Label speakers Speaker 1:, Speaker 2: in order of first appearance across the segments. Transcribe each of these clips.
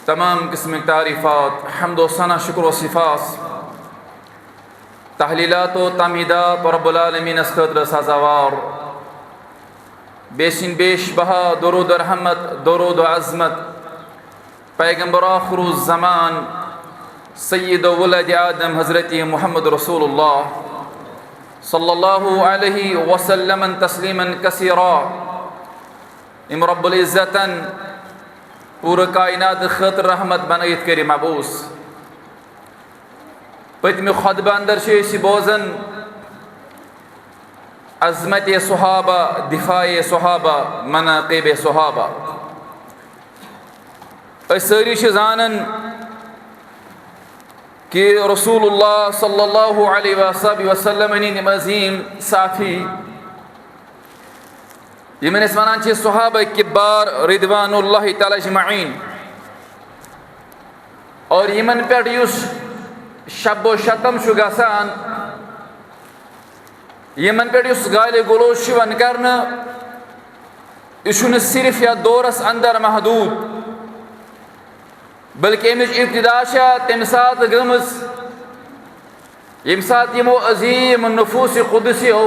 Speaker 1: तमाम किस्म तारीफ़ात हम्द व सना शुक्र व सिफ़ात तहलीलात व तमीदात रब्बुल आलमीन खतर सज़ावार बेशिन बेश बहा दरूद रहमत दरूद अज़मत पैगम्बर आखिरुज़ ज़मान सय्यद वलद आदम हज़रत मुहम्मद रसूलुल्लाह सल्लल्लाहु अलैहि वसल्लम तस्लीमन कसीरा इम रब्बुल इज़्ज़तन पूरे कायनात खतर रहमत बनैत कर मबूस पतमे खुतबा अंदर बोजन अज़मत सहाबा दिफाए सहाबा मनाक़िब सहाबा सारी जानन कि रसूलुल्लाह सल्लल्लाहु अलैहि वसल्लम अज़ीम साथी यमन वन सहाबा किबार रिदवानुल्लाहि तआला अजमईन और यमन पे शब व शतम गसान यमन पे गाली गलोच करना यह सिर्फ या दौरस अंदर महदूद बल्कि अमिच इब्तिदा तम सात गमज यम सात यमो अजीम नफूस कुदसियो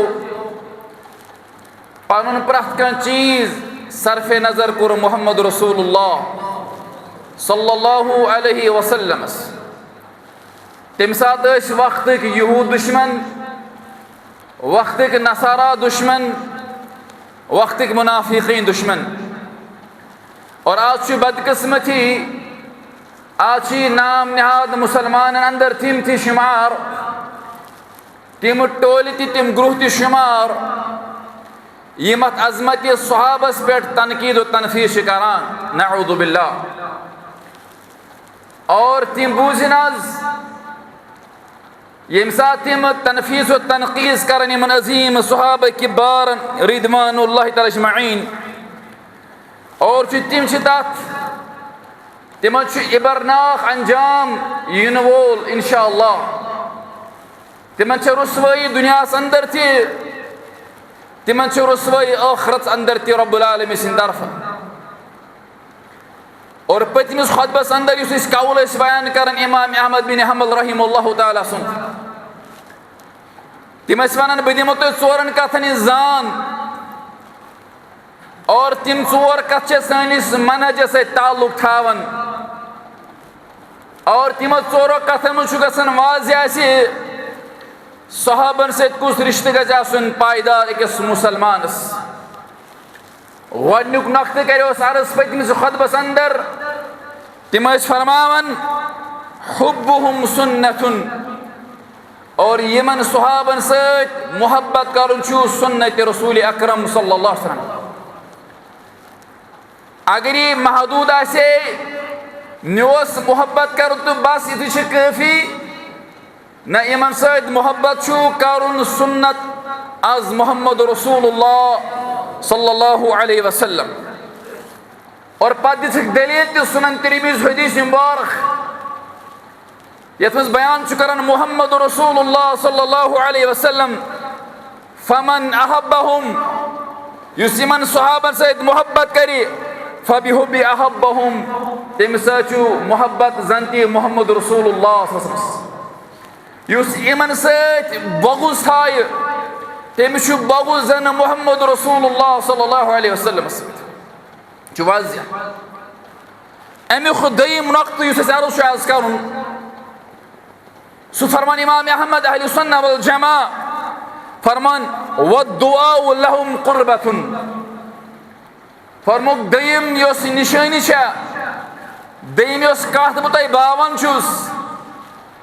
Speaker 1: पन प्रथ कह चीज़ सरफ़े नज़र कोर मोहम्मद रसूलुल्लाह सल्लल्लाहु अलैहि वसल्लम तम सात वक्त यहूद दुश्मन वक्त नसारा दुश्मन वक्त मुनाफिकीन दुश्मन और आज बदकिस्मती आज नाम नहाद मुसलमान अंदर तिम ति शुमार तिम टोल तिम ग्रुह ति शुमार यम अज़मत सहाबस पे तनकीद व तनफीस करान नऊज़ु बिल्लाह और तिम बूझन यम सात तिम तनफीस व तनकीस कर यमन अज़ीम सहाबा किबार रिदवानुल्लाहि तआला अजमईन और तिम तिम इबरनाक अंजाम इन वोल इंशाअल्लाह तिम रुसवाई दुनिया अंदर तिम रुसवाई आखरत अंदर रब्बुल आलमीन सिंद तरफ और पतमिस खुतबस अंदर इस कौल बयान कर इमाम अहमद बिन हंबल रहिमहुल्लाह तआला सुन तिम वन बह दिमो तुम चोरन कथन जान और तिम चोर कथ सानिस मनहज सत ताल्लुक थावन और तिमो चोरो कथन मज गसन वाज़े सहाबन सत कुस रिश्ते गसन पायदार अकिस मुसलमानस गडनुक नख्त करो अर्ज पतमिस खुतबस अंदर तिम फरमावन हुब्बुहुम सुन्नतुन और यमन सहाबन सत मोहब्बत कर सुन्नत रसूल अकरम सल्लल्लाहु अलैहि वसल्लम अगर ये महदूद आसे मोस मोहब्बत कर तो बस ये काफ़ी न यमन सत मोहब्बत कर सुन्नत अज मोहम्मद रसूलुल्लाह सल्लल्लाहु अलैहि वसल्लम और पद दलील सुनन तिरमिज़ी हदीस मुबारक यथ बयान कर मोहम्मद रसूलुल्लाह सल्लल्लाहु अलैहि वसल्लम फमन अहब्बहुम युस यमन सहाबन सत मोहब्बत करी फबिहुब्बि अहब्बहुम तम मोहब्बत जंती मोहम्मद रसूलुल्लाह युस यमन सत बगुज थाय तमिस बगुज जन मोहम्मद रसूलुल्लाह सल्लल्लाहु अलैहि वसल्लम वाज़ह अमुक दय्यम नक्त युस अर्ज आज करुन सु फरमान इमाम अहमद अहले सुन्नह वल जमा फरमान वद्दुआ लहुम कुर्बतुन फरमुक दय्यम योस निशानी दय्यम योस कथ बह तुम बावन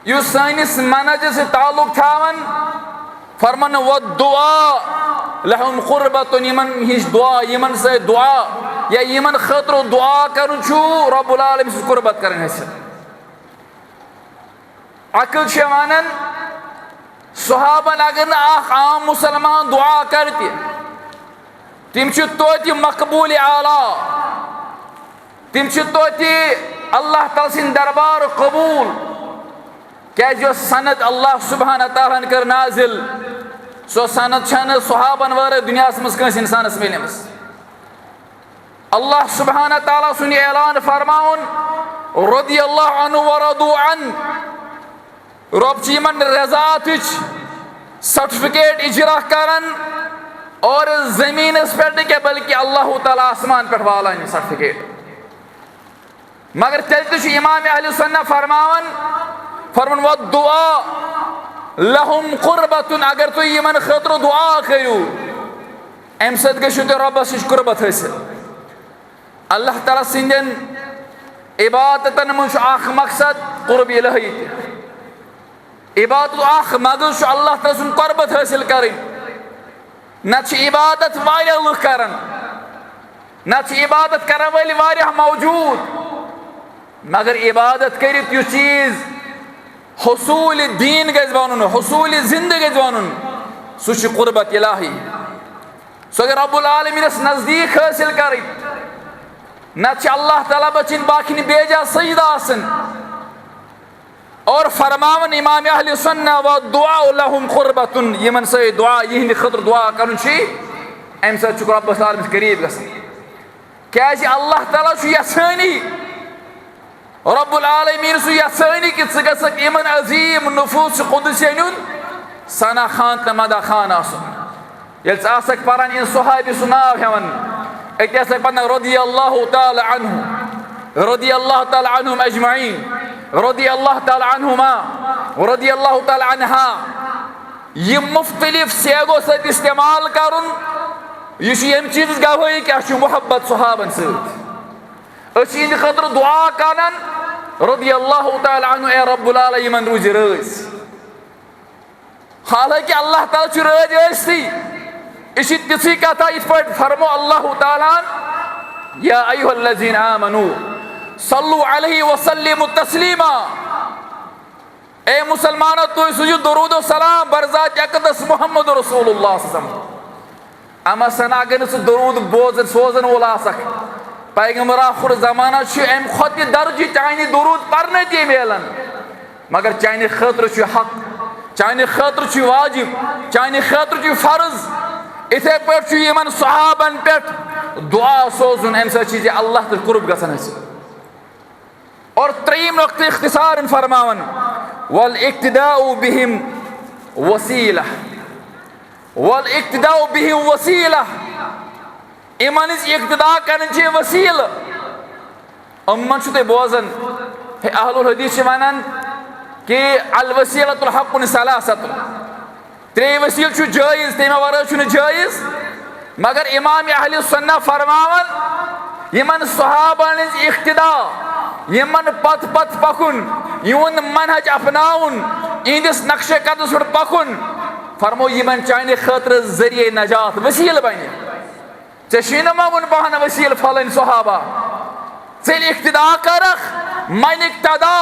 Speaker 1: युस सानिस मनहज से ताल्लुक थावन फरमान वद्दुआ लहुम कुर्बतुन यमन हिश दुआ यमन से दुआ या यमन खतर दुआ कर रब्बुल आलमीन से कुर्बत कर अकल वन सहाबन अगर आम मुसलमान दुआ कर तिम तो मकबूल आला तिम तो अल्लाह ताला सिंद दरबार कबूल क्या सनद अल्लाह सुब्हान तआला कर नाजिल सो सनद सहाबन वर दुनिया मज इंसानस मिलम अल्लाह सुब्हान तआला सुन ऐलान फरमाउन रदियल्लाहु अन्हु व रदू अन रब यमन रज़ात सर्टिफिकेट इजरा करन और जमीन पे क्या बल्कि अल्लाह ताला आसमान पे वाला सर्टिफिकेट। मगर तेल इमाम अहले सुन्नह फरमान व दुआ लहुम कुर्बतुन अगर तुम यमन खतर दुआ करू अम सत गो रब्बस नश कुर्बत हासिल। अल्लाह ताला सिंदन इबादतन मज मकसद कुर्ब इलाही इबादत मगज अल्लाह ताला सुन कुर्बत हासिल कर न इबादत वारिया लुक करन न इबादत कर वल वारिया मौजूद मगर इबादत कर चीज हुसूल दीन गज वन हुसूल जिंद गज वन सह कुर्बत इलाही सो रब्बुल आलमीनस नजदीक हासिल कर न अल्लाह ताला बचिन बाकी बेजा सजदा आसन और फरमावन इमाम अहले सुन्नह व दुआ लहुम कुर्बतुन यमन से दुआ यहंद खतर दुआ करन अम सत रब्बुल आलमीन करीब गसन क्या अल्लाह ताला यसानी रब्बुल आलमीन यसानी कि यमन अजीम नफूस कुदस नुन सना खान तो मदा खान आसन ये पान इन सहाबी सु नाव हेवन अत पन रदियल्लाहु ताला अन्हु रदियल्लाहु ताला अन्हुम अजमईन रदियल्लाहु ताला अन्हुमा रदियल्लाहु ताला अन्हा ये मुख्तलिफ सेगो सत इस्तेमाल करुन यम चीज गवाही क्या मोहब्बत सहाबन सद खतर दुआ करन रदियल्लाहु ताला अन्हु ए रब्बुल आलमीन रूज रज हालांकि अल्लाह ताला रज ऐसी इसी तिथि कथा इत पे फरमो अल्लाह ताला या अय्युहल्लज़ीना आमनू सल्लु अलैहि व सल्लिमु तस्लीमा ए मुसलमानो तुम सुजु दुरूद व सलाम बरजात अक़दस मुहम्मद रसूलुल्लाह अमा सन अगर सह दुरूद बोजन सोजन वोल आसक पैगंबर आखिर जमाना अम खुद दर्ज चाने दुरूद पढ़ने ते मिलन मगर चाने खतर हक चाने खतर वाजिब चाने खतर फर्ज इथे पे यमन सहाबन पे दुआ सोजुन अम सत अल्लाह तो कुर्ब गसन और त्रीम नक्ते इख्तिसार फरमावन वल इक्तिदाउ बिहिम वसीला वल इक्तिदाउ बिहिम वसीला इमन इक्तिदा करन वसील अमन ते बोजन अहलुल हदीस वनान कि अल वसीलतुल हक़्क़ुन सलासत त्रे वसील जायज़ तमे वरा जायज़ मगर इमाम अहले सुन्नह फरमावन यमन सहाबन इक्तिदा यमन पत पत पकुन यून मनहज अपनाउन इंदिस नक्शे कदस पे पकुन फरमो यमन चाने खतर जरिए नजात वसील बन मा वन बहन वसील फलन सहाबा चल इक्तिदा करख मन इक्तदा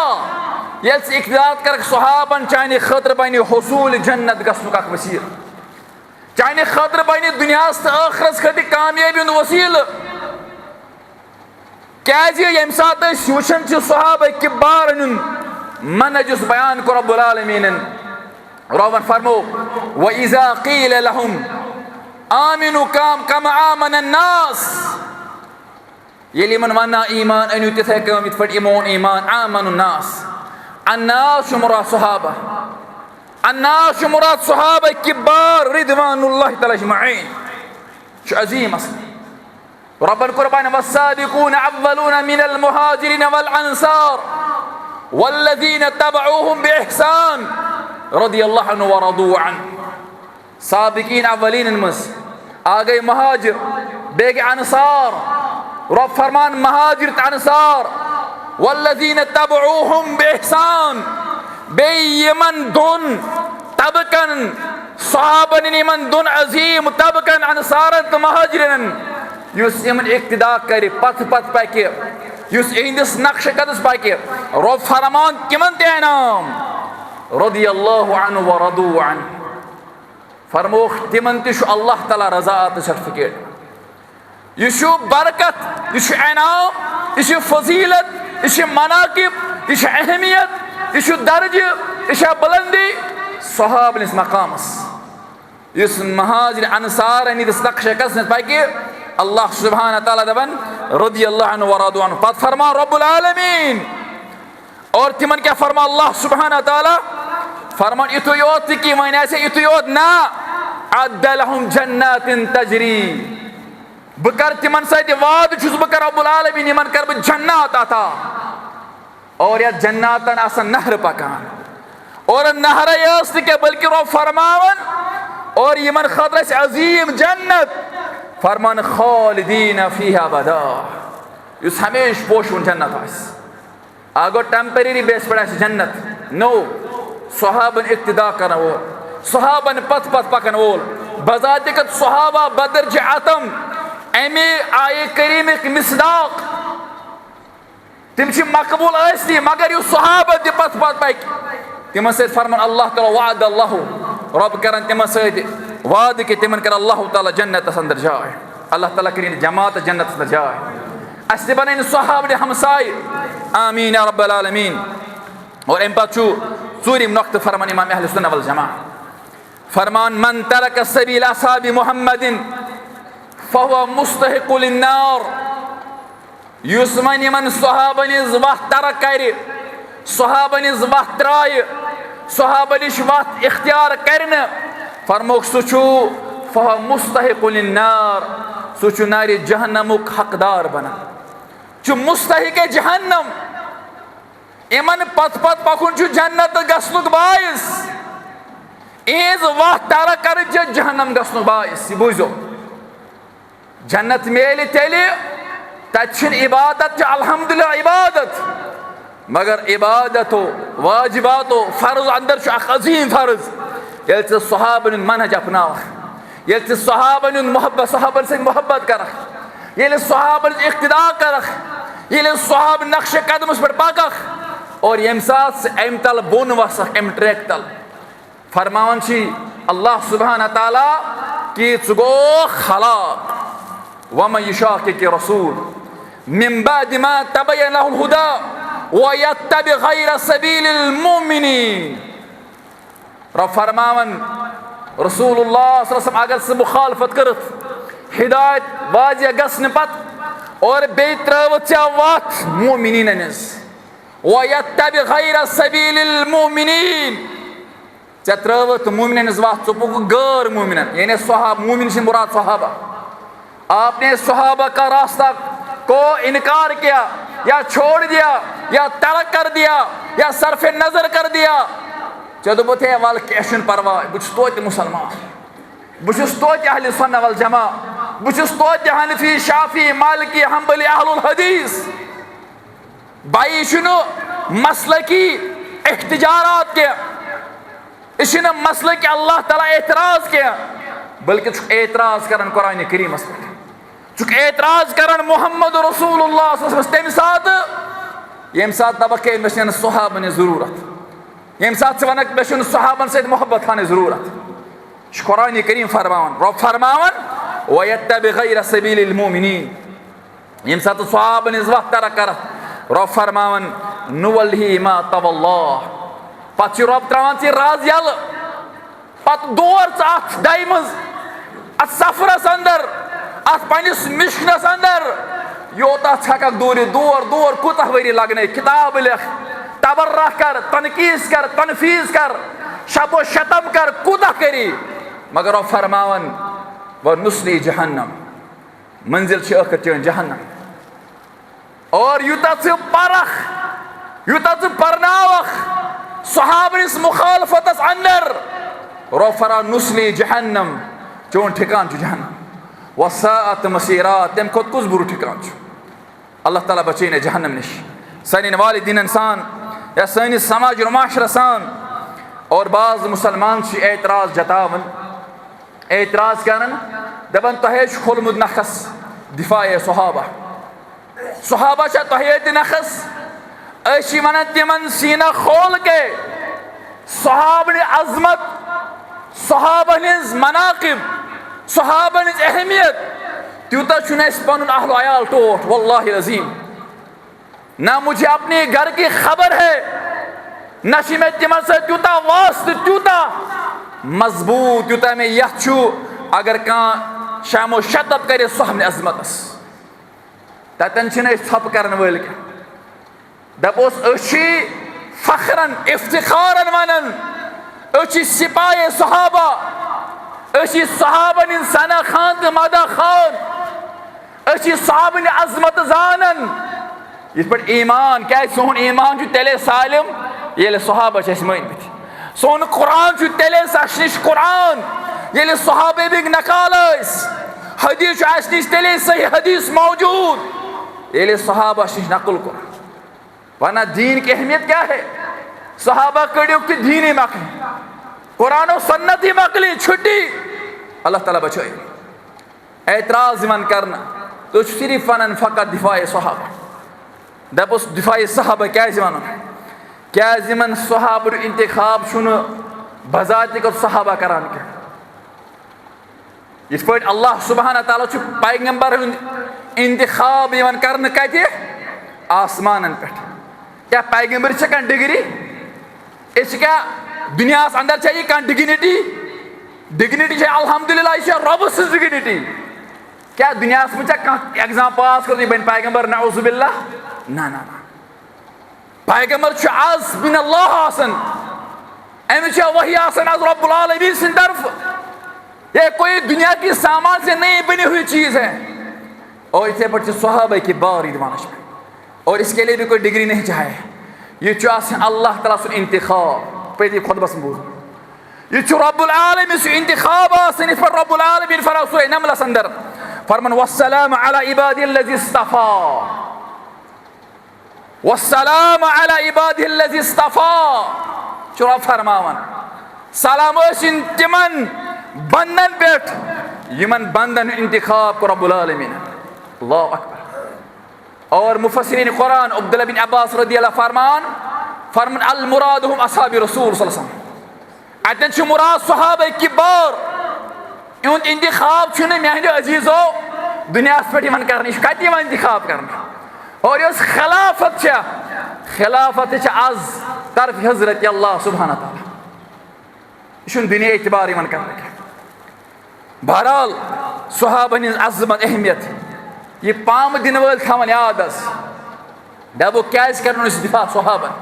Speaker 1: ये इक्तिदा करख सहाबन चाने खतर बन हुसूल जन्नत गसनुक वसील चाने खतर बन दुनिया तो आखरस खत कामयाबी वसील क्या यम सात वुचान सहाबा किबार मनहजुस बयान को रब्बुल आलमीन रवन फरमो व इज़ा क़ील लहुम आमिनु कमा आमन अन्नास ये वना ईमान अनु तिथे कम इत पे इमोन ईमान आमन अन्नास मुराद सहाबा अन्नास मुराद सहाबा किबार रिदवानुल्लाहि तआला अजमईन अजीम असल रब्बन कुर्बान वस्साबिकून अव्वलून मिनल मुहाजिरीन वल अंसार वल्लज़ीन तबऊहुम बिइहसान रदियल्लाहु अन्हु व रदू अन्हु साबिकीन अव्वलीन मस आ गए महाजिर बेगे अंसार रब फरमान महाजिर अंसार वल्लज़ीन तबऊहुम बिइहसान बे यमन दुन तबकन सहाबन यमन दुन अजीम तबकन अंसारन तो महाजिरन युस यमन इक्तिदा करे पथ पथ पाके युस इंदिस नक्श कदस पाके रब फरमान किमन ते नाम रदियल्लाहु अन्हु व रदू अन्हु फरमोख तिमन तिश अल्लाह ताला रज़ात सर्टिफिकेट यशु बरकत यशु इनाम यशु फजीलत यशु मनाकिब यशु अहमियत यशु दर्ज यशु बुलंदी सहाबन मकामस युस महाजिर अंसार निदिस नक्श कदस पाके अल्लाह सुब्हान ताला दबन रदियल्लाहु अन्हु व रदू अन्हु। पत फरमा रब्बुल आलमीन और तिमन क्या फरमा अल्लाह सुब्हानहु व तआला फरमान इतु योत की वन ऐसे इतु योत ना अद्दलहुम जन्नातिन तजरी बकर तिमन सत वाद छुस बकर रब्बुल आलमीन यमन कर ब जन्नत अता और या जन्नतन आसन नहर पकान और नहर यस के बल्कि रब फरमावन और यमन खतर अजीम जन्नत फरमान खालिदीन फीहा अबदा युस हमेश पोशुन जन्नत आस आगो टेम्परेरी बेस पर जन्नत नो सहाबन इक्तिदा करन वो सहाबन पथ पथ पकन वोल बजाते कत सहाबा बदर ज आतम अमे आये करीम मिसदाक तिम मकबूल आसनी मगर यु सहाबा दि पथ पथ पक तिमन सत फरमान अल्लाह ताला वाद अल्लाह रब करन तिमन सत वाद के तिमन कर अल्लाह ताला जन्नत अंदर जाए अल्लाह ताला करीन जमात जन्नत अंदर जाए अस बन सहाब हमसाय आमीन या रब्बल आलमीन। और अम पु चूरिम नक्त फरमान इमाम अहले सुन्नह वल जमा फरमान मन तरक सबील असहाबी मुहम्मदिन फहुव मुस्तहिकुल लिन्नार युस मन यमन सहाबन वत तरक कर सहाबन वत त्राय सहाबन वत इख्तियार करन फरमोक सु फहुव मुस्तहिकुल लिन्नार सु नार जहन्नमुक हकदार बना चु मुस्तहिक जहन्नम इमन पत पत पकुन जन्नत गसनुक बायस इज वत तरक कर जहन्नम गसनुक बायस बुझो जन्नत मेल तेल तत इबादत अल्हम्दुलिल्लाह इबादत मगर इबादतो वाजिबातो फर्ज अंदर अजीम फर्ज ये सहाबन मनहज अपना ये सहाबन मोहब्बत सहाबन से मोहब्बत कर ये सहाबन इक्तिदा कर ये सहाब नक्श कदम पर पक और यम साथ अम तल बोन वस अम ट्रैक तल फरमान अल्लाह सुब्हानहु व तआला कि गो खलाक वमन युशाकिक रसूल मिन बाद मा तबय्यन लहुल हुदा व यत्तबि गैर सबीलिल मुमिनीन। रब फरमावन रसूलुल्लाह सल्लल्लाहु अलैहि वसल्लम अगर से मुखालफत करत हिदायत वाजिया गसन पत और बे त्रवत वत मुमिनीन नस व यत्तबि गैर सबीलिल मुमिनीन त्रवत मुमिनीन वत चुपुक गैर मुमिन यानी सहाब मुमिन से मुराद सहाबा आपने सहाबा का रास्ता को इनकार किया या छोड़ दिया या तर्क कर दिया या सरफे नजर कर दिया चलो थे वाल कैशन परवाह बुझ तो मुसलमान बुझ तो अहले सुन्नह वल जमा बुझ तो हनफी शाफी मालिकी हंबली अहलुल हदीस भाई शुनु मसले की इख्तिजारात के इशने मसले के अल्लाह ताला एतराज किया बल्कि एतराज करन कुरान करीम पर चुक एतराज करन मोहम्मद रसूलुल्लाह सल्लल्लाहु अलैहि वसल्लम साथ यम साथ दबके मेशन सहाबन जरूरत यम साथ वनक मेशन सहाबन से मोहब्बत खाने जरूरत कुरान करीम फरमावन रब फरमावन व यत्तबि गैर सबीलिल मुमिनीन यम साथ सहाबन वक्त तरक कर रब फरमावन नुवल्ही मा तवल्लाह पत रब त्रावन राज यल पत दौर अत दाय मज अत सफरस अंदर अत पनिस मिशनस अंदर योता छक दूर दौर दौर कुत वरी लगने किताब लिख तबर्रा कर तनकीस कर तनफीज कर शबो शतम कर कुत करी मगर रब फरमावन व नुस्ली जहन्नम मंजिल आखिर जहन्नम और यूता परख यूता परनावख सहाबनिस मुखालफत अंदर रब फरा नुस्ली जहन्नम चोन ठिकान जहन्नम वसाअत मसीरा तम खुद कुछ बुरु ठिकान अल्लाह ताला बचे ने जहन्नम निश सन वालिदीन इंसान या सन समाज और माशरा सान और बाज मुसलमान एतराज जतावन एतराज करन दपन तहे खोलमुद नखस दिफाए सहाबा सहाबा तहे नखस ऐसी मन तिमन सीना खोल के सहाब अजमत सहाबन मनाकिब सहाबन अहमियत त्यूता पन अहल अयाल टोट वल्लाहि अज़ीम ना मुझे अपने घर की खबर है नशी में तिमन से त्यूता वास्त त्यूता मजबूत त्यूता में यह अगर कह शामो शतब करे सो हमने अजमत ततन थप कर वल दपोस फखरन इफ्तिखारन वनन सिपाही सहाबा सहाबन सना खान तो मदा खान सहाबन अजमत जानन इस पे ईमान क्या सोन ईमान तेले सालिम ये सहाबा मनमित सोन कुरान तेले अश कुरान ये सहाबे भी नकाल हदीस अश तेले सही हदीस मौजूद ये सहाबा नकल कर वना दीन की अहमियत क्या है। सहाबा कड़ियों की दीन ही मकली कुरान और सन्नत ही मकली छुट्टी अल्लाह ताला बचाए एतराज मन करना तो सिर्फ वन फ़कत दिफाए सहाबा दपोस दिफाए सहाबा क्या वन क्या सहाब इंतखाब बजात सहाबा करान क्या इस पे अल्लाह सुब्हाना ताला पैगंबर इंतखाब कर कत आसमान पे क्या पैगंबर कह डिग्री क्या दुनिया अंदर चाहिए कह डिग्निटी अल्हम्दुलिल्लाह रब सज डिग्निटी क्या दुनिया में कह एग्जाम पास कर बन पैगंबर नऊजुबिल्लाह ना ना ना पैगंबर आज बिन अल्लाह अमिस वही आज रब्बुल आलमीन सिंद तरफ ये कोई दुनिया की सामान से नहीं बनी हुई चीज है। और इसे पर सहाबा की बारी दीवान और इसके लिए भी कोई डिग्री नहीं चाहे ये अल्लाह ताला सुन इंतखाब पे खुद बस बोल ये रब्बुल आलमीन सुन इंतखाब आसन इस पर रब्बुल आलमीन फरमा सूरह नमल अंदर फरमान वस्सलाम अला इबादिल्लज़ी इस्तफा वस्सलाम अला इबादिल्लज़ी इस्तफा चुरा फरमावन सलाम ओसिन तिमन बंदन पेट यमन बंदन इंतखाब को रब्बुल आलमीन अल्लाहु अकबर। और मुफस्सिरीन कुरान अब्दुल्लाह बिन अब्बास रदियल्लाहु फरमान अल मुरादुहुम असहाबी रसूल सल्लल्लाहु अलैहि वसल्लम अतन मुराद सहाबा किबार इहुंद इंतखाब मेहने अजीजो दुनिया पे कर कत इंतखाब कर और खिलाफत आज तरफ हजरत अल्लाह सुब्हाना ताला यह दुनिया एतबार कर। बहरहाल सहाबन अजमत अहमियत ये पाम दिन वल थवन याद दबो क्या कर दिफा सहाबन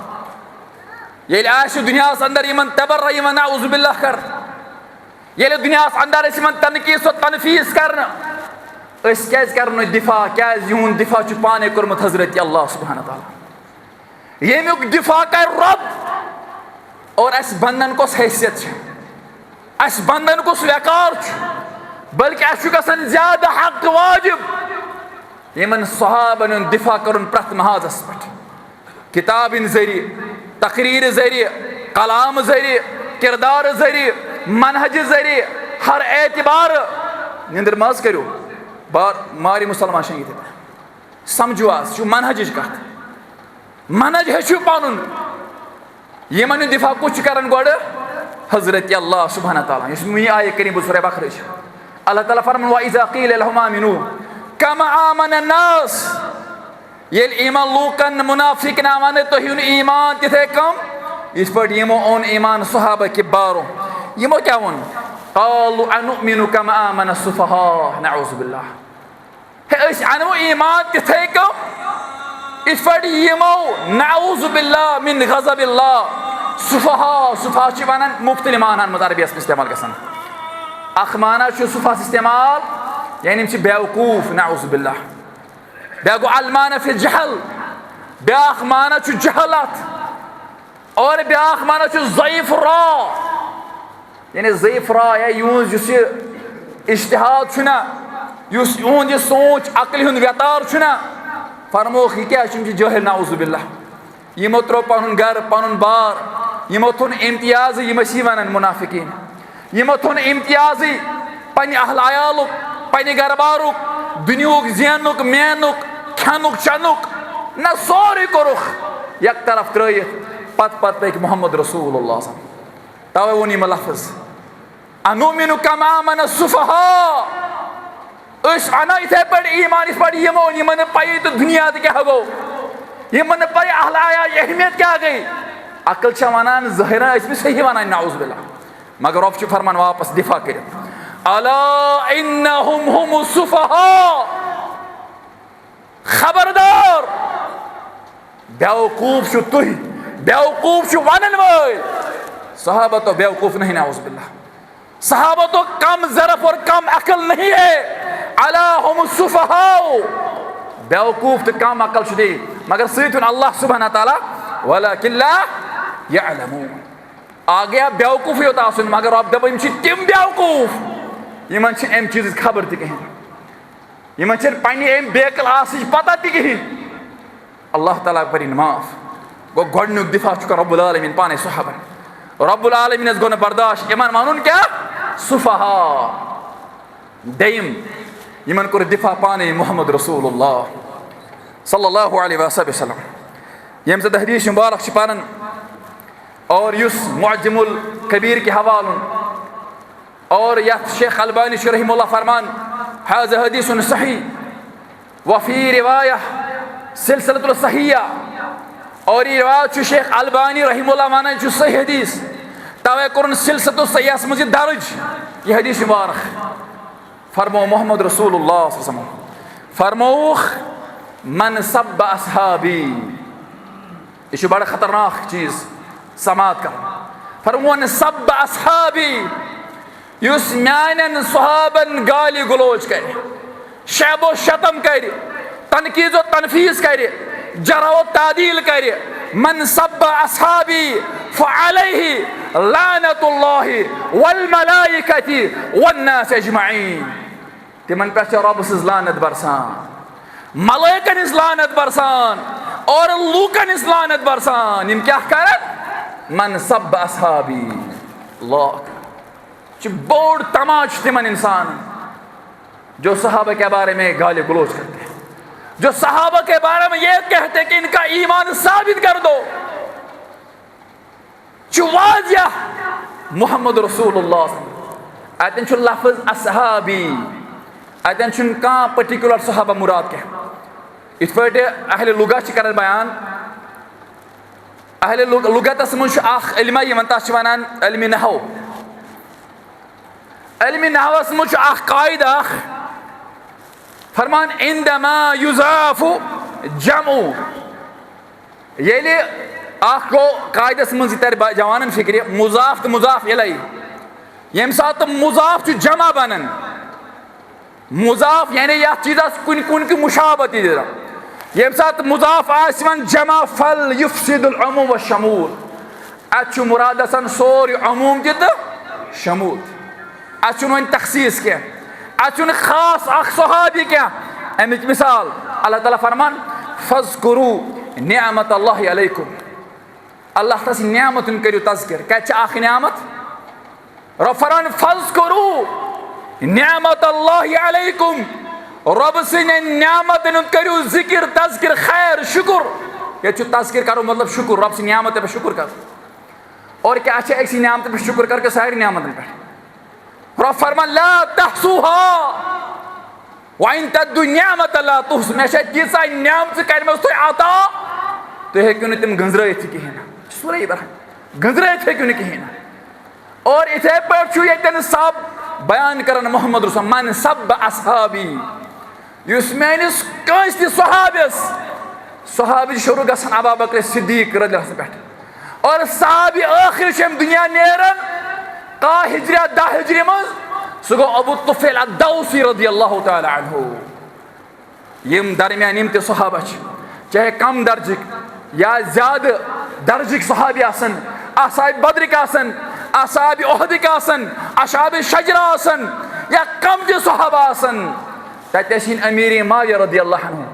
Speaker 1: ये दुनिया अंदर तबर्र नऊजुबिल्लाह कर ये दुनिया अंदर तनकीस तनफीस कर दिफा क्या दिफा पाने कोर्मुत हजरत अल्लाह सुब्हाना ताला येमुक दिफा कर रब और अस बंदन कोस हैसियत अस बंदन कोस वकार बल्कि अस ज्यादा हक वाजिब यमन सहाबन दिफा कर प्रत महाजस पे किताबिन जरिए तकरीर जरिए कलाम जरिए किरदार जरिए मनहज जरिए हर एतबार निंदर मज करो बार मारी मुसलमान शहीद समझो आज मनहज कत मनहज हेचु पन यमन दिफा कुछ कर गोड़ हजरत अल्लाह सुब्हाना ताला यह आय करीम सूरह बकरा अल्लाह ताला फरमान व इज़ा क़ील लहुम आमिनू कमा आमन अन्नास ये ईमान लूकन मुनाफिक आमान तो ईमान तिथे कम इस पर यमो ओन ईमान सहाबा के बारो यमो क्या वन क़ालू अनुमिनु कमा आमन अस्सुफहा नऊजुबिल्लाह हे अनो ईमान तिथे कम इस पर यमो नऊजुबिल्लाह मिन गज़बिल्लाह सुफहा वनान मुख्तलिफ मानान मज अरबियस में इस्तेमाल गसन अख माना सुफा इस्तेमाल यानी बेवकूफ नऊजुबिल्लाह बेगो अलमाना फिर जहल ब्याख माना जहलत और ब्याख माना ज़ईफ रा यानी ज़ईफ रा या यूज इज्तिहाद छुना युस यून ये सोच अकल हुन व्यतार छुना फरमोख क्या जहल नऊजुबिल्लाह यमो त्रो पन घर पन बार यमो थोन इम्तियाज यमसी वनान मुनाफिकीन यमो थोन इम्तियाज पन अहल अयालुक पन घर बारुक दुनियुक जेनुक मेनुक खानुक चनुक न सोरे कोरुख एक तरफ त्रयित पत पे मोहम्मद रसूलुल्लाह तवे वो यम लफ्ज अनुमिनु कमा आमन अस्सुफहा अना इथे पे ईमान इस पे यमो यमन पाई तो दुनिया क्या गो यमन पाई अहल अहमियत क्या गई अकल वनान ज़ाहिरा सही वनान नऊजुबिल्लाह मगर रब फरमान वापस दिफा कर अला इन्नहुम हुमुस सुफहा खबरदार बेवकूफ छु तुह बेवकूफ छु वनन वल सहाबा तो बेवकूफ नहीं नाउज़ुबिल्लाह सहाबा तो कम ज़रफ और कम अकल नहीं है अला हुम सुफहाउ बेवकूफ तो कम अकल छु दे मगर सहित अल्लाह सुब्हाना तआला वलाकिन ला यअलमून आगे बेवकूफ योत आसन मगर अब दबम छि तिम बेवकूफ यमन छि एम चीज खबर ति कहीं यमन छि पन्ने एम बेकल आसि पता ति कहीं अल्लाह ताला परिन माफ गो गोडनुक दिफा छु रब्बुल आलमीन पाने सहाबा रब्बुल आलमीन गो न बर्दाश्त यमन मानुन क्या सुफहा दयम यमन को दिफा पाने मोहम्मद रसूलुल्लाह सल्लल्लाहु अलैहि वसल्लम यम से हदीस मुबारक छि पानन और युस मुअज्जमुल कबीर के हवाल और या शेख अलबानी रहमहुल्लाह फरमान हाज़ा हदीसुन सही वफ़ी रिवाया सिलसिलतुल सहिया और ये रिवायत शेख अलबानी रहमहुल्लाह माना जो सही हदीस तवे कुरन सिलसिलतुल सहिया से मुझे दर्ज ये हदीस मुबारक फरमो मोहम्मद रसूलुल्लाह सल्लल्लाहु अलैहि वसल्लम फरमो मन सब असहाबी ये बड़ा खतरनाक चीज समात कर फरमोन सब असहाबी युस म्यानन सहाबन गाली गुलोच कर शैबो शतम कर तनकीज़ व तनफीस कर जरा व तादील कर मन सब असहाबी फअलैहि लानतुल्लाहि वल मलाइकति वन नास अजमईन तिमन पे रब सज लानत बरसान मलाइकन इस लानत बरसान और लूकन इस लानत बरसान इम क्या कर मन सब असहाबी अल्लाह बोर्ड तमाश तिमन इंसान जो सहाबा के बारे में गाली गलोच करते हैं जो सहाबा के बारे में ये कहते कि इनका ईमान साबित कर दो चुवाजिया मोहम्मद रसूलुल्लाह अतन छु लफ्ज़ असहाबी अतन छु का पर्टिकुलर सहाबा मुराद के इत पे अहले लुगा छि करन बयान अहले लुगतस मुश अख इल्मा यमन ता छि वनान इल्मी नहव इल्मी नहवस मुश अख कायदा फरमान इंदमा युजाफु जमु येले अख को कायदस मज तर जवानन फिक्र मुजाफ तो मुजाफ इलैहि यम सात मुजाफ छु जमा बनन मुजाफ यानी या चीज कुन कुन की मुशाबती दे यम सात मुजाफ आसमान जमा फल युफसिदुल उमूम व शमूल अछु मुरादसन सोर उमूम जिद शमूल अछु वन तखसीस के अछु खास अख सहाबी क्या अमिक मिसाल अल्लाह ताला फरमान फज़कुरु निअमत अल्लाह अलैकुम अल्लाह तस नियामत करियो तज़किर क्या अख नियामत रफरन फज़कुरु नियामत अल्लाह अलैकुम रब से नियामत करियो जिक्र तज़किर खैर शुक्र ये तज़किर करो मतलब शुक्र रब से नियामत पे शुक्र कर और क्या अच्छा ऐसी नियामत पे शुक्र करके सारी नियामत पे रब फरमान ला तहसूहा व इन तद्दु नियामत ला तुहस मे शायद तीसा नियामत कर में तो आता तो है क्यों तुम गंजराइत कहिना सूरह इब्राहिम गंजराइत है क्यों कहिना और इथे पर छु ये सब बयान करन मोहम्मद रसूल मन सब असहाबी युस मेनिस कस ति सहाबी शुरू गसन अबू बकर सिद्दीक रज़ियल्लाहु अन्हु पे और सहाबी आखिर शम दुनिया नेरन का हिजरी 10 हिजरी मज सो अबू तुफैल अद-दौसी रज़ियल्लाहु तआला अन्हु यम दरमियान यम ते सहाबा चाहे कम दर्जिक या ज्यादा दर्जिक सहाबी आसन असहाब बद्र का आसन असहाब उहद का आसन असहाब शजरा आसन या कम जो सहाबा आसन ततसिन अमीर माविया रज़ियल्लाहु अन्हु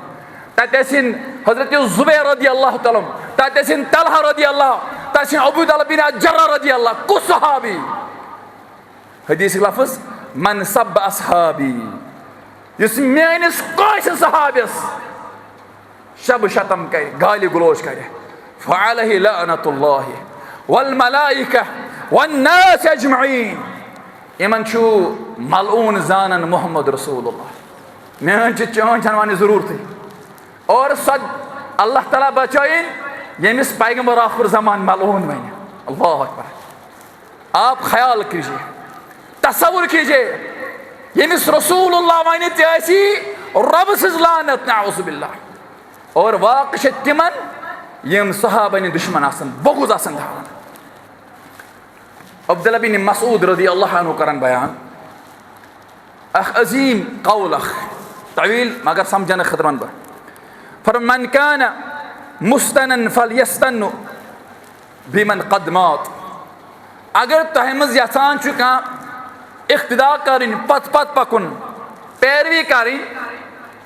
Speaker 1: ततसिन हजरत जुबैर रज़ियल्लाहु तआला ततसिन तलहा रज़ियल्लाहु ततसिन अबू तलहा बिन जर्रा रज़ियल्लाहु कुछ सहाबी हदीस लफ्ज़ मन सब असहाबी युस मेनिस कोश सहाबिस शब शतम करे गाली गलोच करे फअलैहि लानतुल्लाहि वल मलाइका वन नास अजमईन यमन छु मलऊन जानन मोहम्मद रसूलुल्लाह मेन च चोन जानवानी जरूरत और सद अल्लाह ताला बचाइन यमिस पैगंबर आखिर ज़मान मलऊन बने अल्लाह अकबर आप ख्याल कीजिए तसव्वुर कीजिए यमिस रसूलुल्लाह माने ऐसी रब से लानत नाउज़ुबिल्लाह और वाक़ तिमन यम सहाबन दुश्मन आसन बगुज आसन धावन। अब्दुल्लाह बिन मसूद रज़ियल्लाहु अन्हु करन बयान अख अजीम कौल अख तवील मगर समझन खतरन बह फरमान कान मुस्तनन फलयस्तनु बिमन कदमात। अगर तह मज यसान इख्तिदा करें पत पत पकुन पैरवी करें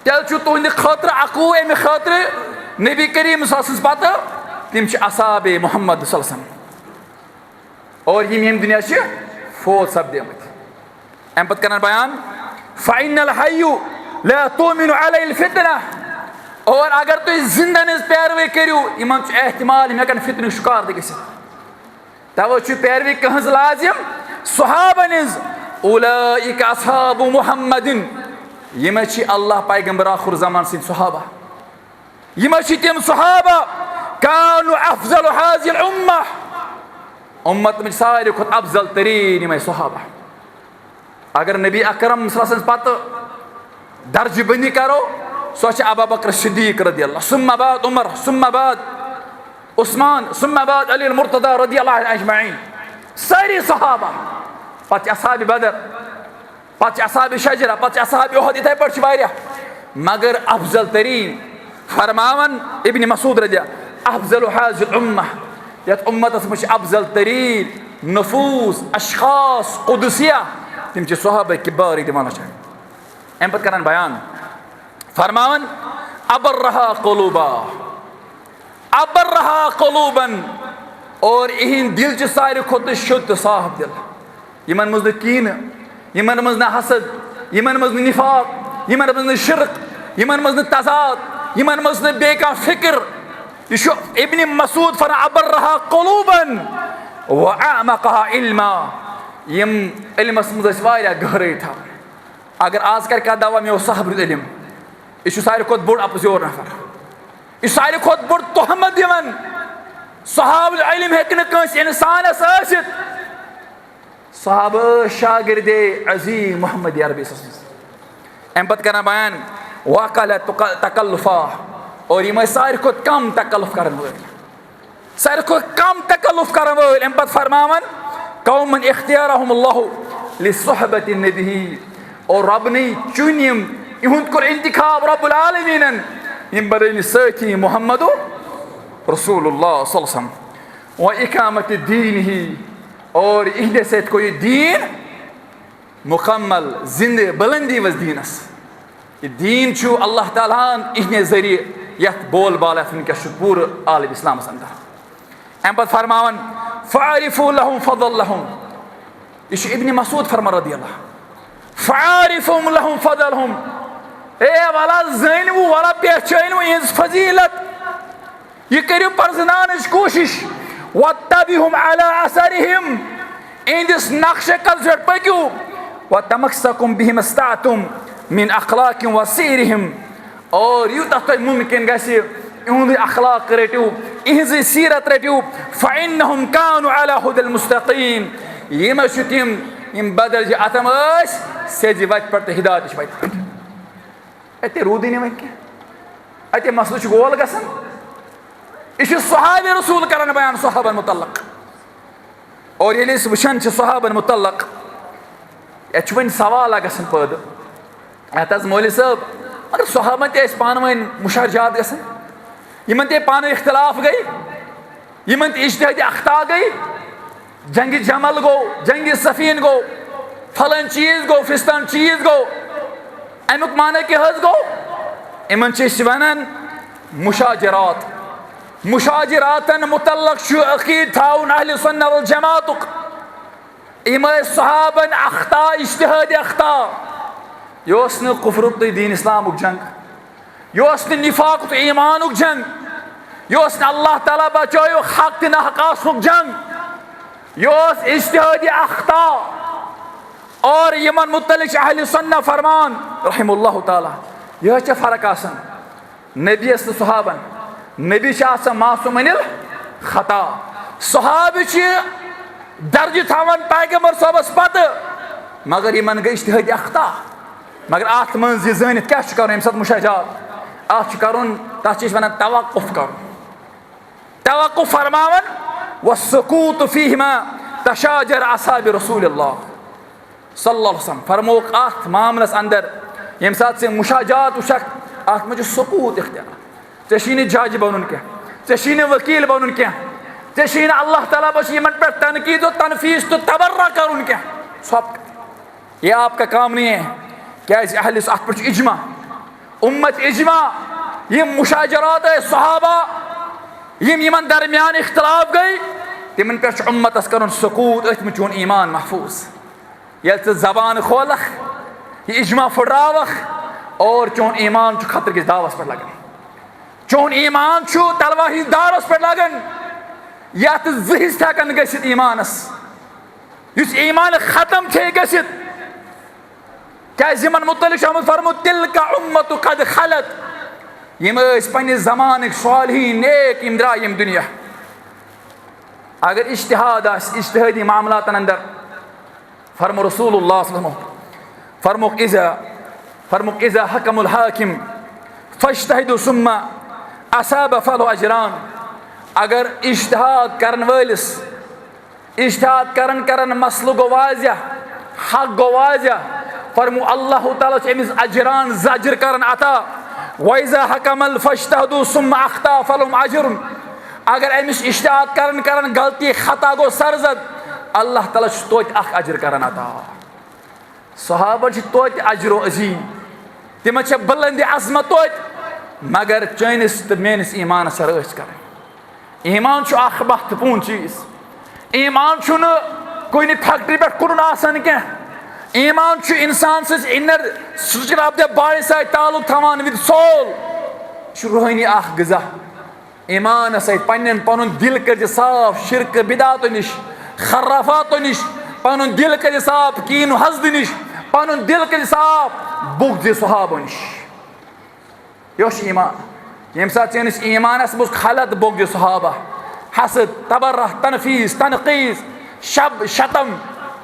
Speaker 1: तेल तुंद खतर अकू अमे खतर नबी करीम पत तम असाब मोहम्मद सल्लम और यम दुनिया फौत सपदेमत। अम पत कर बयान फ़इन्नल हय्यु ला तुमिनु अलैहिल फितना। और अगर तुम जिंदन पैरवी करू इन एहतमाल हेकन फितन शिकार गसित तवे पैरवी कहज लाजिम सहाबन उलाइक असहाबु मुहम्मदिन यम अल्लाह पैगंबर आखिर ज़मान सिंद सहाबा यम तम सहाबा कानु अफजल हाज़िल उम्मत में सारे खुद अफजल तरीन यम सहाबा। अगर नबी अकरम पत दर्ज बंदी करो सो अबू बकर सिद्दीक़ रज़ियल्लाहु सुम्मा बाद उमर सुम्मा बाद उस्मान सुम्मा बाद अली मुर्तज़ा रज़ियल्लाहु अन्हुम अजमईन सारी सहाबा पत असहाब बदर पत असहाब शजरा पत असहाब उहद इथे पट वारिया मगर अफजल तरीन फरमावन इब्न मसूद रज़ियल्लाहु अफजल हाज़िल उम्मह यत उम्मत में अफजल तरीन नफूस अशखास कुदसिया तम सहाबा किबार दिवाना चाहिए। अम पत कर बयान फरमावन अबर्रहा क़ुलूबन और इहिंद दिल सारे खुद शुद्ध साफ दिल यमन मज कीन यमन मज हसद यमन मज निफाक यमन मज शिरक यमन मज तजाद यमन मज बेका फिक्र यह इब्न मसूद फर अबर्रहा क़ुलूबन व अअमक़हा इल्मा यम इल्मस मज गहराई था। अगर आज कर दवा मे साहब इल्म यह सारे खुद बोड़ अपोर नफर यह सारे खुद बोड़ तोहमत दिवन सहाब इल्म हेक इंसानस सहाब शागिर्द अजीम मोहम्मद अरबी। अम पत कर बयान वाकल तकल्लुफा और यम सारे खुद कम तकल्लुफ कर सारे खुद कम तकल्लुफ कर अम पत फरमावन कौमन इख्तियारहुमुल्लाहु लिसुहबति नबी और रब ने चुन इहुंद कोर इंतखाब रब्बुल आलमीन यम बदल साथी मोहम्मद रसूलुल्लाह सल्लल्लाहु अलैहि वसल्लम व इकामत दीनिही और इहदे से कोई दीन मुकम्मल जिंदे बुलंदी वज दीनस ये दीन छु अल्लाह ताला इहने जरिए यत बोल बाल वनकस पूर आलम इस्लाम अंदर। अम पत फरमावन फ़अरिफू लहुम फ़ज़लहुम यह इब्न मसूद फरमा रज़ियल्लाहु फ़अरिफू लहुम फ़ज़लहुम ए वाला ज़ानवु वाला पहचानवु इहंज फजीलत यह करियो परजनान कोशिश वत्तबिहुम अला असरिहिम इहंदिस नक्श कदम पकियो वतमस्सकुम बिहिम इस्तअतुम मिन अखलाकिम व सीरिहिम और यूतः तुम मुमकिन गसि इहुंद अखलाक रटियो इहंज सीरत रटियो फ़इन्नहुम कानु अला हुदल मुस्तक़ीम यम तिम यम बदल अतम सेज वत पे हिदायत वत अत रूद वन क्या अत मसल गोल गसन यह सहाब रसूल कर बयान सहाबन मुतल्लक और ये वुचान सहाबन मुतल्लक ये वन सवाल गसन पैद अत मौलवी साहब मगर सहाबन ते पान वन मुशाहजात गसन यमन ते पान इख्तलाफ गई यमन ते इज्तिहादी अख्ता गई जंग जमल गो जंग सफीन गो फलन चीज गो फिस्तान चीज गो अमुक माना क्या गो इन वन मुशाजरात मुशाजरातन मुतल्लक अकीद थाउन अहले सुन्नत वल जमाअत इम सहाबन अख्ता इज्तिहादी अख्ता यह न कुफ्रुक तो दीन इस्लामुक जंग यह न निफाक तो ईमानुक जंग यह अल्लाह ताला बचायो हक तो नहकासुक जंग यह इज्तिहादी अख्ता और यमन मुतल्लिक अहले सुन्नत फरमान रहमुल्लाह ताला यह फर्क आसन नबी तो सहाबन नबी मासूम अनिल खता सहाब दर्ज थावन पैगंबर साहबस पत मगर इन गई इज्तिहादी अख्ता मगर अत मन जानित क्या कर मुशाहजात अत करुन तथ वन तवक्कुफ कर तवक्कुफ फरमावन वस्सुकूत फीहिमा तशाजर असहाब रसूलुल्लाह सल्लल्लाहु अलैहि वसल्लम फरमोक अत मामलस अंदर यम साथ से मुशाजात उशक अत में सुकूत इख्तियार चे जज बनन क्या चे वकील बनन क्या चे अल्लाह ताला बस यमन पे तनकीद और तनफीस तो तबर्रा करुन क्या सब ये आपका काम नहीं है क्या अहल अत पे इजमा उम्मत इजमा ये मुशाजरात है सहाबा यमन दरमियान इख्तलाफ गई तिमन पे उम्मतस कर सुकूत अथ में चून ईमान महफूज ये जबान खोलख ये इजमा फुरावख और चून ईमान खतर किस दावस पर लगन चून ईमान तलवा हिज दारस पर लगन या जहिस हकन गसित ईमानस युस ईमान खत्म थे गसित क्या यमन मुतलिक फरमु तिलका उम्मत कद खलत यम पन्निस ज़मानक सालिहीन नेक यम द्राय यम दुनिया अगर इज्तिहाद इज्तिहादी मामलात अंदर फरमु रसूलुल्लाह सल्लल्लाहु अलैहि वसल्लम फरमुक इज़ा हकमुल हाकिम फज्तहिदु सुम्मा असाब फलहु अजरान अगर इज्तिहाद करन वलिस इज्तिहाद करन मसलो गो वाज़िह हक गो वाज़िह फरमु अल्लाह ताला अमिस अजरान ज़ज्र करन अता वइज़ा हकमल फज्तहिदु सुम्मा अख्ता फलहुम अजरुन अगर अमिस इज्तिहाद करन गलती खता गो सरजद अल्लाह ताला तोत अख अजर करन अता सहाबा तोत अजरो अजीम तिम बुलंद अजमत तोत मगर चैनिस तो मेनिस ईमान रच कर ईमान महत्वपूर्ण चीज ईमान कुन फैक्ट्री पे कुन आसान क्या ईमान इंसान inner structure of the body सत ताल्लुक थवान विद सोल रूहानी गजा ईमान सन्न पन दिल कर साफ शिरक बिदात नश खराफात नश पन दिल कर साफ कीन हसद नश पन दिल कर साफ बुग़्ज़ सहाबा नश योश ईमान यम साथ चैनिस ईमानस मुझ खलत बुग़्ज़ सहाबा हसद तबर्रा तनफीस तनकीस शब शतम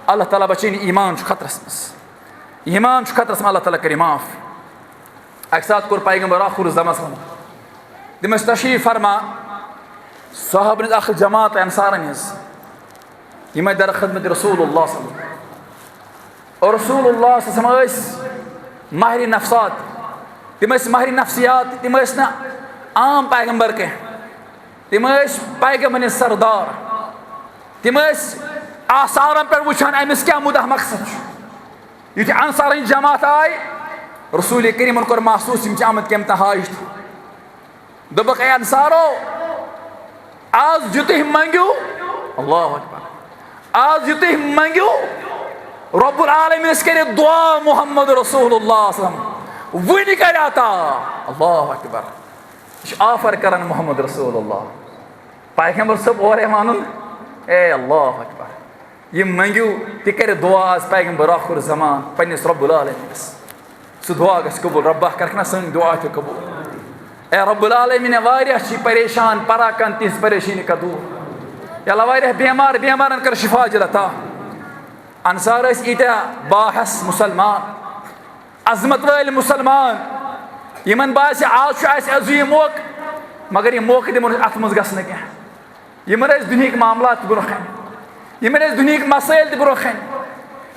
Speaker 1: अल्लाह ताला बचैन ईमान खतरस मज ईमान खतरस अल्लाह ताला कर माफ अक साथ कोर पैगंबर आखिर ज़मान तम तशरीफ फरमा साहब अख जमात अंसारन हज यम दर खदमत रसूलुल्लाह सल्लल्लाहु और रसूलुल्लाह माहिर नफसात तम माहिर नफसियात तम न आम पैगंबर कह तम पैगंबर सरदार तम आसारन पे वुचान अमिस क्या मुदा मकसद युथ अंसार जमात आय रसूल करीमन कोर महसूस यम आमत कम तहाज दोपक ए अंसारो आज युत मंगू अल्लाह अकबर आज युत मंगू रब्बुल आलमीन करे दुआ मोहम्मद रसूलुल्लाह सल्लल्लाहु वन कर आता अल्लाह अकबर ऑफर करन मोहम्मद रसूलुल्लाह पैगंबर सब और मानुन ए अल्लाह अकबर ये मंगू ति कर दुआ आज पैगंबर आखिर ज़मान पन्निस रब्बुल आलमीन सह दुआ गस कबूल रब्बा करना सन दुआ तो कबूल ए रब्बुल आलमीन वारिया परेशान पराकन तिस परेशानी का दूर या वारिया बेमार बेमारन कर शिफा जलता अंसार ईटा बाहस मुसलमान अजमत वाल मुसलमान यमन बास आज अजीम मौक मगर यह मौक दिमन अत मज गसन क्या यमन दुनिया मामलात ब्रोखन यमन दुनिया मसाइल ब्रोखन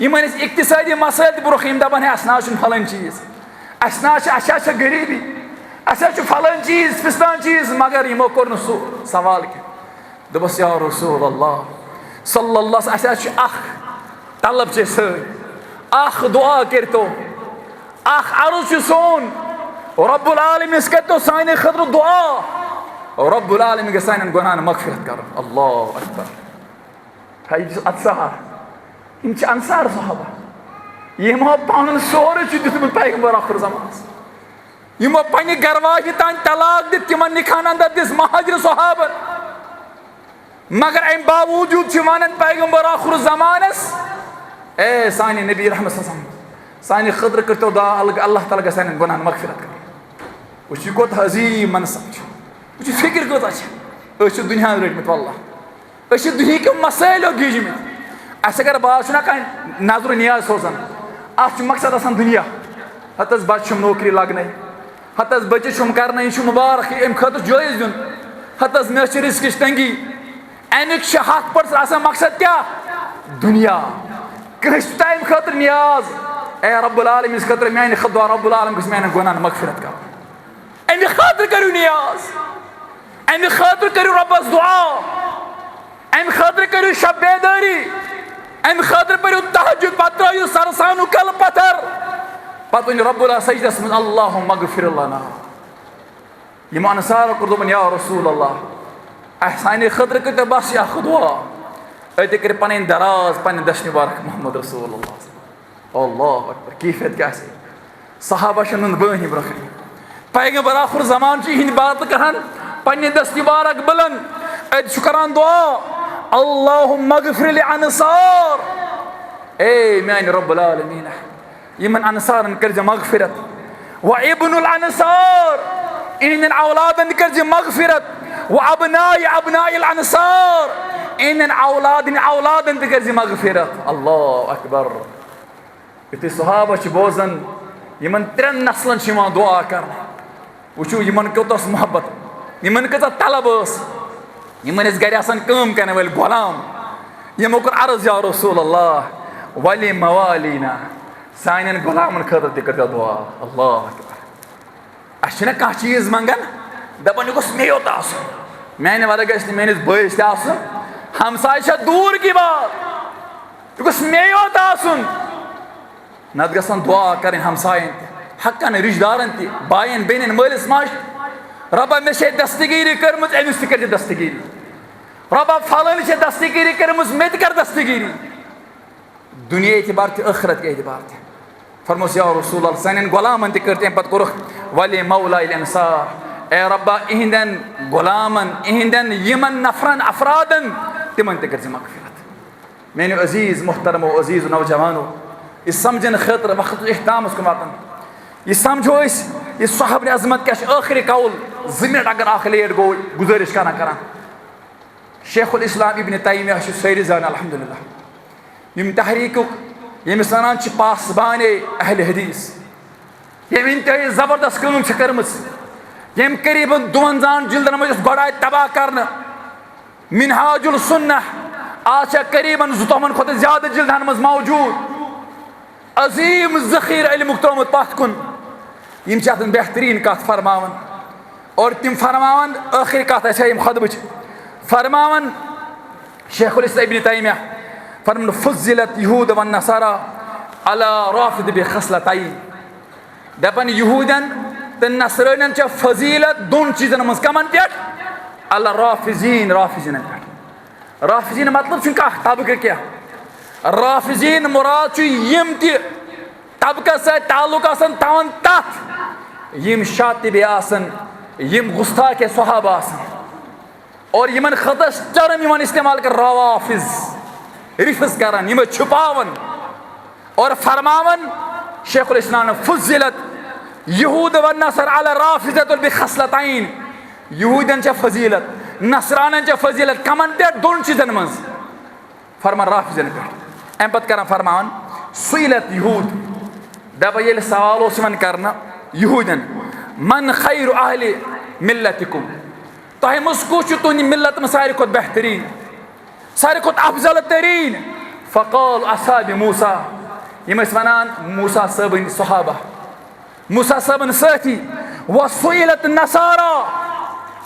Speaker 1: यमन इक्तिसादी मसाइल ब्रोख दपान अस फलान चीज अस गरीबी अस फलान चीज फिस्तान चीज मगर यमो कोर सू सवाल क्या दोपस या रसूल अल्लाह सल्लल्लाहु अस तलब अख दुआ कर तो अख अर्ज सोन रब्बुल आलमीन कर साने खतर दुआ रब्बुल आलमीन ग सान गुनाहन मगफिरत कर अल्लाह अकबर अतसार यम अंसार सहाबा यमो पन सोर दितमुत पैगंबर आखिर ज़मान यमो पन्ने गरवाही तान तलाक दित तिमन निखान अंदर दिस महाजिर सहाबन मगर अम बावजूद वन पैगंबर आखिर ज़मानस ए सानी नबी रहमत सानी खतर कर तो दुआ अल्लाह ताला ग सान गुनाहन मगफिरत कर वह कोत अजीम मनसब वह फिक्र कोत दुनिया रटमत वल्लाह दुनिया मसाइलो गिजमित अस अगर बाज कह नजर नियाज सोजान अत मकसद दुनिया हतस बच्चम नौकरी लगन हतस बच्चे करना यह मुबारक अम खतर जायज़ दिन हतस मे रिस्क तंगी अमिक 100% मकसद क्या दुनिया कस टाइम खतर नियाज ए रब्बुल आलमीन खतर मान खुदा रब्बुल आलमीन गो मान गुनाह मगफिरत कर अमि खतर करू नियाज अमि खतर करू रब्बस दुआ अमि खतर करू शब बेदारी अमि खतर परू तहज्जुद पत्र सरसानु कल पत्थर पत वन रब्बुल सजदस मन अल्लाहुम्मा मगफिर लना यम अंसार कर दोपन या रसूल अल्लाह साने खतर कर बस या खुदा अत कर पन दराज पन दश मुबारक मोहम्मद रसूल अल्लाह अकबर कैफियत क्या सहाबा नुन बहनी ब्रोह पैगंबर आखिर जमान हिंद बात करान पन्ने दस्त मुबारक बुलंद अत करान दुआ अल्लाहुम्मा मगफिर लि अंसार ए मान रब्बुल आलमीन यमन अंसारन कर मगफिरत व इब्नुल अंसार इन औलादन कर मगफिरत व अबनाई अंसार इन औलादन कर मगफिरत अल्लाह अकबर युत सहाबा बोजान यमन 3 नस्लन दुआ कर वो यमन कोतस मोहब्बत यमन कत तलब यमन गर कर वल गुलाम यमो कर अर्ज या रसूल अल्लाह वली मवालीना सान गुलामन खतर तक दुआ अल्लाह अकबर अस कह चीज मंगन दपान यह मे योत मान वर गस बस हमसाय दूर की बात यह मे योत नत गसन दुआ कर हमसायन हकन रिश्तेदारन बायन बेन मलिस माज रबा मे दस्तगीरी कर्म अमिस कर दस्तगीरी रबा फलन दस्तगीरी कर्म मे कर दस्तगीरी दुनिया एतबार ते आखिरत के एतबार ते फरमोस या रसूल अल्लाह सान गुलामन कर पत कोर वली मौला अंसार ए रब्बा इहंदन गुलामन इहंदन यमन नफरन अफरादन तिमन ते कर मगफिरत मेरे अजीज मोहतरमो अजीज नौजवानो इस समझन खतर वक्त एहताम कुन वातन यह समझो यह साहब अजमत क्या आखिरी कौल 2 मिनट अगर अख लेट गो गुजारिश कर शेखुल इस्लाम इब्न तैमिया सारी जान अल्हम्दुलिल्लाह यम तहरीक यमिस वन पासबान अहल हदीस यम इंतहाई जबरदस्त कम कर्म यम करीबन 52 जिल्दन मज गो तबाह कर मिनहाजुल सुन्नह आज करीबन 2 खुद ज्यादा जिल्दन मज मौजूद अजीम ज़खीर इल्मुक तोमुत पथ कुन यम अतन बेहतरीन कथ फरमावन और तिम फरमावन आखिर कथ यम खुतबच फरमावन शेखुल इस्लाम इब्न तैमिया फरमान फुज़िलत यहूद व नसारा अला राफिद बि खसलतैन दपन यहूदन तो नसरानियन च फजीलत 2 चीजन मज कमन पे अला राफिजीन राफिजीन मतलब कह तबका क्या राफिजीन मुराद यम तबका से ताल्लुक तवन तथ यम शातिब यम गुस्ताख सहाबा और यमन खतस टर्म यमन इस्तेमाल कर रवाफिज रिफज करान यम छुपावन और फरमावन शेखुल इस्लाम फुज़िलत यहूद व नसर अला राफिज़तुल बि खसलतैन यहूदन च फजीलत नसरानन च फजीलत कमन पे 2 चीजन मज फरमान राफिजन पे अम पत कर फरमान सुइलत यहूद दप ये सवाल करना यहूदन मन खैर अहल मिल्लतिकुम तह मस तुंद मिल्लत में सारी खुद बेहतरीन सारी खुद अफजल तरीन फ़क़ाल असहाब मूसा यम वनान मूसा सबन सहाबा मूसा सबन साथी व सुइलत नसारा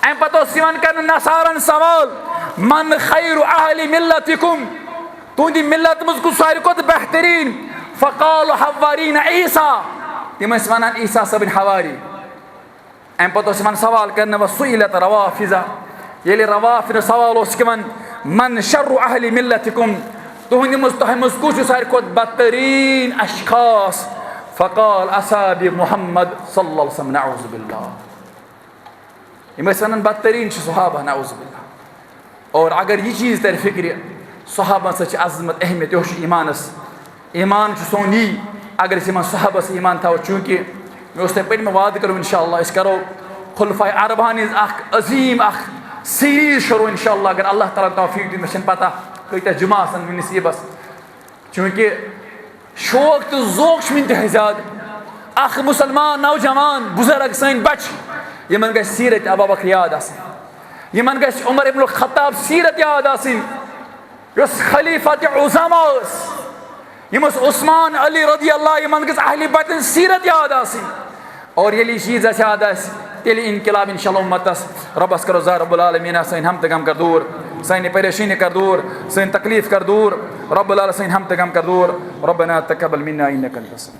Speaker 1: अम पे कर नसारन सवाल मन खैर अहल मिल्लतिकुम तुंद मिल्लत मज कु सारी खुद बेहतरीन फ़क़ाल हवारीन ईसा यम वनान ईसा सबन हवारी अम पे सवाल कर व सुइलत रवाफिज़ा ये रवाफिज सवाल मन शर्रु अहल मिल्लतिकुम तुहंद मज कुछ सारी खुद बदतरीन अशखास फ़क़ाल असहाब मुहम्मद सल्लल्लाहु अलैहि वसल्लम नऊज़ु बिल्लाह यम वन बदतरीन सहाबा नऊज़ु बिल्लाह और अगर यह चीज़ तर फिक्र सहाबा सच अजमत अहमियत यह ईमानस ईमान सोन यी अगर सहाबस ईमान थो चूँकि मे पे वाद करो इंशाअल्लाह अस करो खुलफाए अरबान अजीम सीरीज शुरू इंशाअल्लाह अगर अल्लाह ताला तौफीक दी मे पता कत जुमा नसीबस चूँकि शौक तो जोक इंतहा ज़्यादा अख मुसलमान नौजवान बुजुर्ग सन बच यमन गछ सीरत अबू बकर याद आसन, यमन गछ उमर इब्न खत्ताब सीरत याद आसन, युस खलीफत उज़मा यमस उस्मान अली रज़ी अल्लाह यमन गछ अहले बैतन सीरत याद आसन। और यली चीज़ याद आस तेल इनकलाब इंशाअल्लाह उम्मतस रब्बस करो ज़ा रब्बुल आलमीन सन हम तगम कर दूर, सन परेशानी कर दूर, सन तकलीफ कर दूर, रब्बुल आलमीन हम तगम कर दूर। रब्बना तक़ब्बल मिन्ना इन्नका अंतस